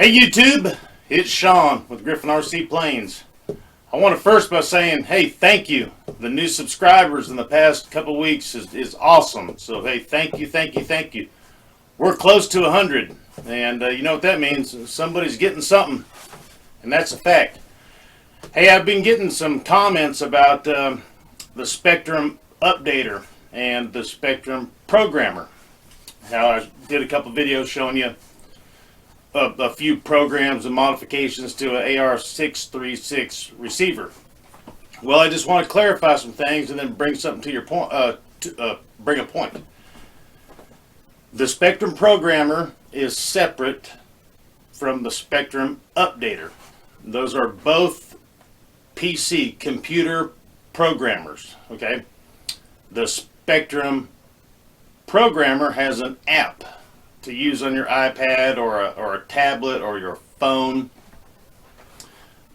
Hey YouTube, it's Sean with Griffin RC Planes. I want to first by saying, hey, thank you. The new subscribers in the past couple weeks is awesome. So hey, thank you. We're close to 100, and you know what that means? Somebody's getting something, and that's a fact. Hey, I've been getting some comments about the Spektrum updater and the Spektrum programmer. How I did a couple videos showing you a few programs and modifications to an AR636 receiver. Well, I just want to clarify some things and then bring something to your point. Bring a point. The Spektrum programmer is separate from the Spektrum updater. Those are both PC computer programmers. Okay, the Spektrum programmer has an app to use on your iPad or a tablet or your phone.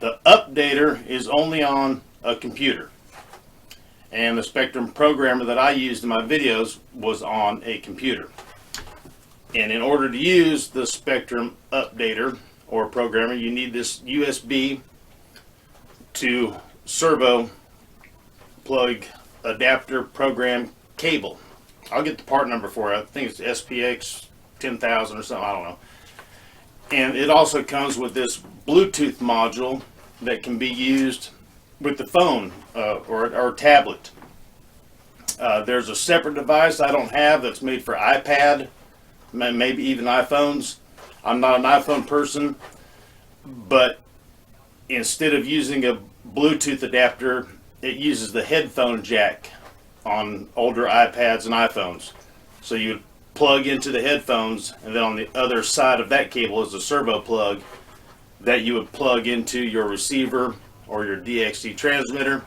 The updater is only on a computer. And the Spektrum programmer that I used in my videos was on a computer. And in order to use the Spektrum updater or programmer, you need this USB to servo plug adapter program cable. I'll get the part number for it. I think it's SPX 10,000 or something, I don't know. And it also comes with this Bluetooth module that can be used with the phone or tablet. There's a separate device I don't have that's made for iPad, maybe even iPhones. I'm not an iPhone person, but instead of using a Bluetooth adapter, it uses the headphone jack on older iPads and iPhones. So you plug into the headphones, and then on the other side of that cable is a servo plug that you would plug into your receiver or your DXT transmitter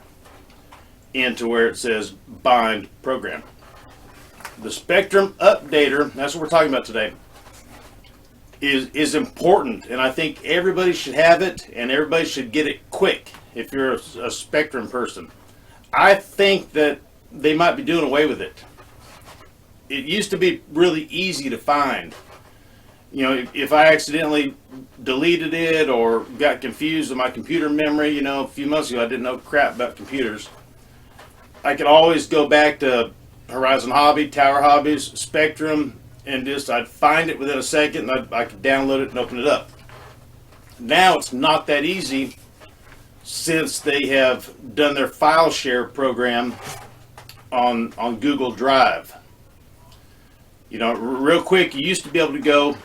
into where it says bind program. The Spektrum updater, that's what we're talking about today, is important, and I think everybody should have it, and everybody should get it quick if you're a Spektrum person. I think that they might be doing away with it. It used to be really easy to find. You know, if I accidentally deleted it or got confused with my computer memory, you know, a few months ago I didn't know crap about computers. I could always go back to Horizon Hobby, Tower Hobbies, Spektrum, and just I'd find it within a second, and I could download it and open it up. Now it's not that easy since they have done their file share program on Google Drive. You know, real quick, you used to be able to go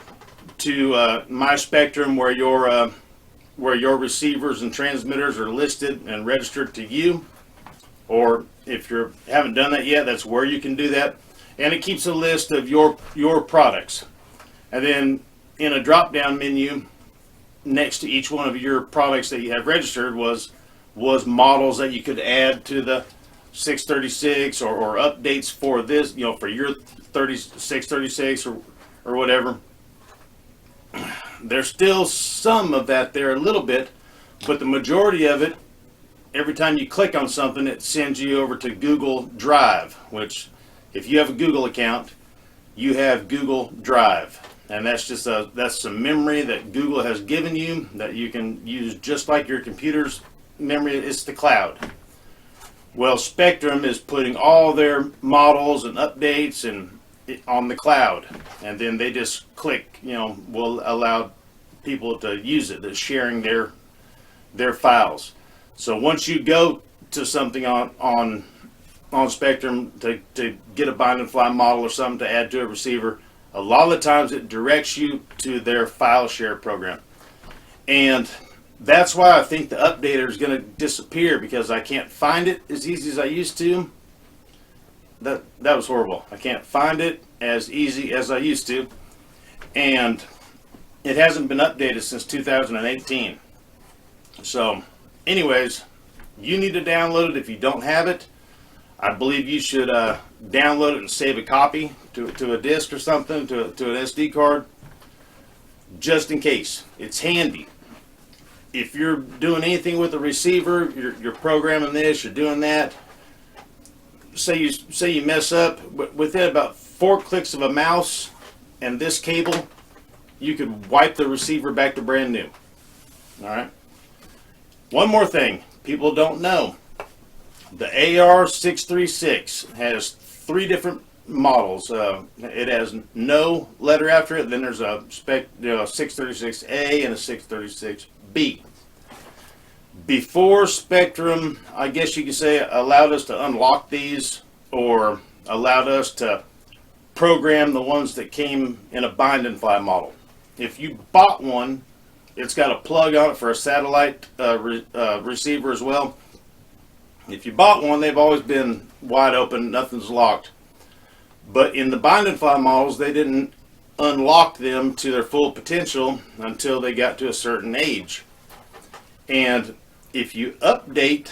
to My Spektrum where your receivers and transmitters are listed and registered to you. Or if you haven't done that yet, that's where you can do that. And it keeps a list of your products. And then in a drop-down menu next to each one of your products that you have registered was models that you could add to the 636 or updates for this, you know, for your 636 or whatever. There's still some of that there, a little bit, but the majority of it, every time you click on something, it sends you over to Google Drive, which if you have a Google account, you have Google Drive. And that's just that's some memory that Google has given you that you can use just like your computer's memory. It's the cloud. Well, Spektrum is putting all their models and updates and on the cloud, and then they just click, you know, will allow people to use it. They're sharing their files. So once you go to something on Spektrum to get a bind and fly model or something to add to a receiver, a lot of the times it directs you to their file share program. And that's why I think the updater is going to disappear, because I can't find it as easy as I used to. That was horrible. I can't find it as easy as I used to. And it hasn't been updated since 2018. So anyways, you need to download it if you don't have it. I believe you should download it and save a copy to a disk or something, to an SD card, just in case. It's handy. If you're doing anything with a receiver, you're programming this, you're doing that. Say you mess up, within about 4 clicks of a mouse and this cable, you could wipe the receiver back to brand new. All right. One more thing people don't know. The AR636 has 3 different models. It has no letter after it. Then there's a 636A and a 636B. Before Spektrum, I guess you could say, allowed us to unlock these, or allowed us to program the ones that came in a bind and fly model. If you bought one, it's got a plug on it for a satellite receiver as well. If you bought one, they've always been wide open, nothing's locked. But in the bind and fly models, they didn't unlock them to their full potential until they got to a certain age. And if you update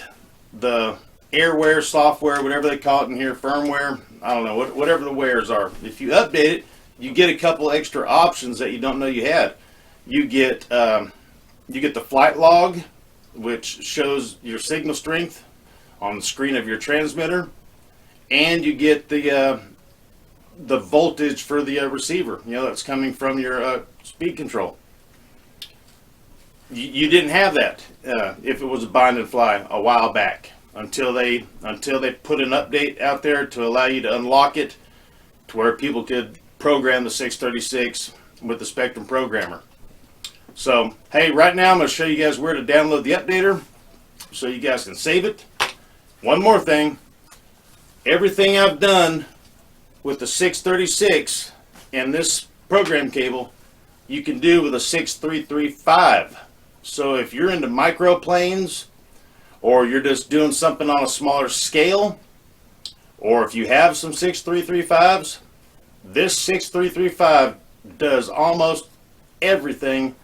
the airware, software, whatever they call it in here, firmware, I don't know, whatever the wares are, if you update it, you get a couple extra options that you don't know you had. You get the flight log, which shows your signal strength on the screen of your transmitter, and you get the voltage for the receiver, that's coming from your speed control. You didn't have that if it was a bind and fly a while back, until they put an update out there to allow you to unlock it to where people could program the 636 with the Spektrum programmer. So hey, right now I'm going to show you guys where to download the updater so you guys can save it. One more thing, everything I've done with the 636 and this program cable, you can do with a 6335. So if you're into microplanes, or you're just doing something on a smaller scale, or if you have some 6335s, this 6335 does almost everything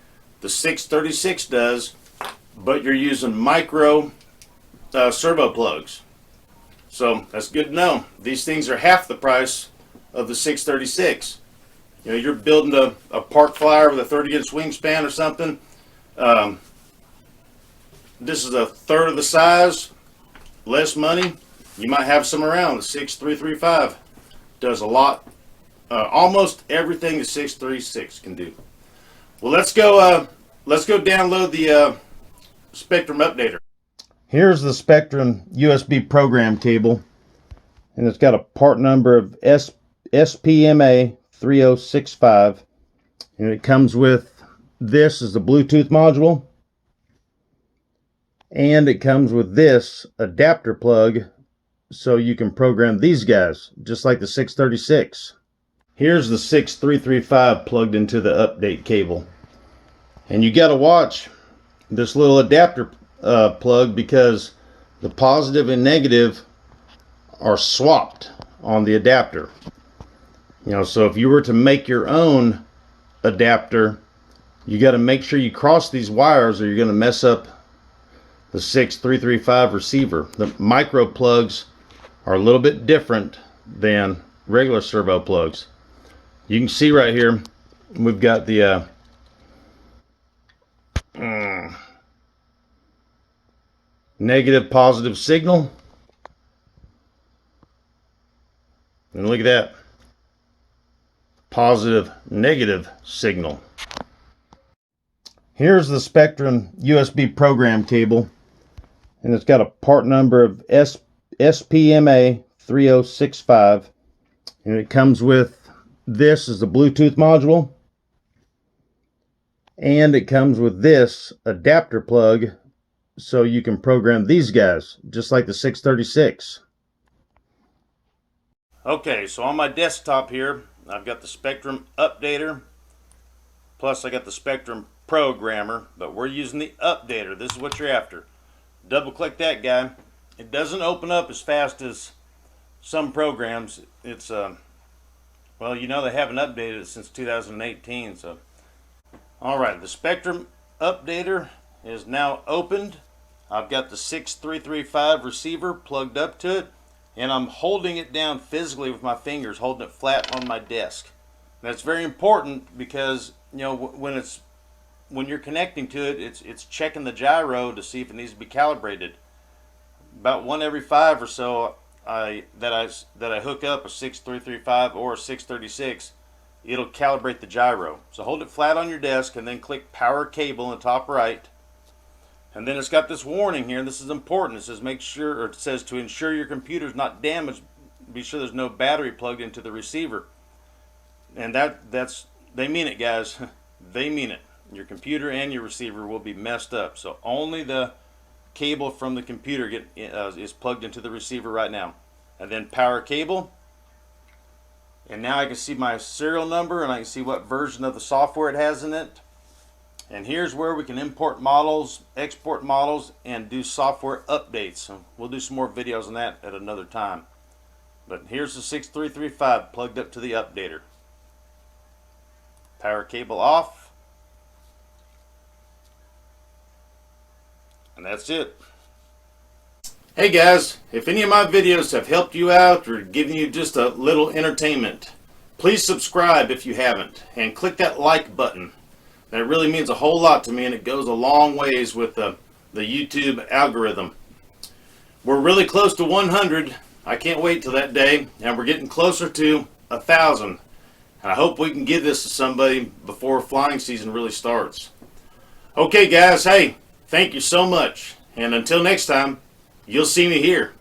the 636 does, but you're using micro servo plugs. So that's good to know. These things are half the price of the 636. You're building a park flyer with a 30-inch wingspan or something. This is a third of the size, less money. You might have some around. The 6335 does a lot, almost everything the 636 can do. Well, let's go download the Spektrum updater. Here's the Spektrum USB program cable, and it's got a part number of SPMA 3065, and it comes with this is the Bluetooth module, and it comes with this adapter plug so you can program these guys just like the 636. Here's the 6335 plugged into the update cable, and you got to watch this little adapter plug, because the positive and negative are swapped on the adapter. So if you were to make your own adapter, you got to make sure you cross these wires, or you're going to mess up the 6335 receiver. The micro plugs are a little bit different than regular servo plugs. You can see right here, we've got the negative positive signal, and look at that, positive negative signal. Here's the Spektrum USB program cable, and it's got a part number of SPMA 3065, and it comes with this is the Bluetooth module, and it comes with this adapter plug so you can program these guys just like the 636. Okay, so on my desktop here, I've got the Spektrum updater, plus I got the Spektrum programmer, but we're using the updater. This is what you're after. Double click that guy. It doesn't open up as fast as some programs. It's well, they haven't updated it since 2018. So alright, the Spektrum updater is now opened. I've got the 6335 receiver plugged up to it, and I'm holding it down physically with my fingers, holding it flat on my desk. That's very important, because when you're connecting to it, it's checking the gyro to see if it needs to be calibrated. About 1 every 5 or so that I hook up a 6335 or a 636, it'll calibrate the gyro. So hold it flat on your desk and then click power cable in the top right. And then it's got this warning here. This is important. It says make sure, or it says to ensure your computer is not damaged, be sure there's no battery plugged into the receiver. And that's they mean it, guys. They mean it. Your computer and your receiver will be messed up. So only the cable from the computer is plugged into the receiver right now. And then power cable. And now I can see my serial number and I can see what version of the software it has in it. And here's where we can import models, export models, and do software updates. So we'll do some more videos on that at another time. But here's the 6335 plugged up to the updater. Power cable off. And that's it. Hey guys, if any of my videos have helped you out or given you just a little entertainment, please subscribe if you haven't and click that like button. That really means a whole lot to me, and it goes a long ways with the YouTube algorithm. We're really close to 100. I can't wait till that day, and we're getting closer to 1,000. And I hope we can give this to somebody before flying season really starts. Okay guys, hey, thank you so much. And until next time, you'll see me here.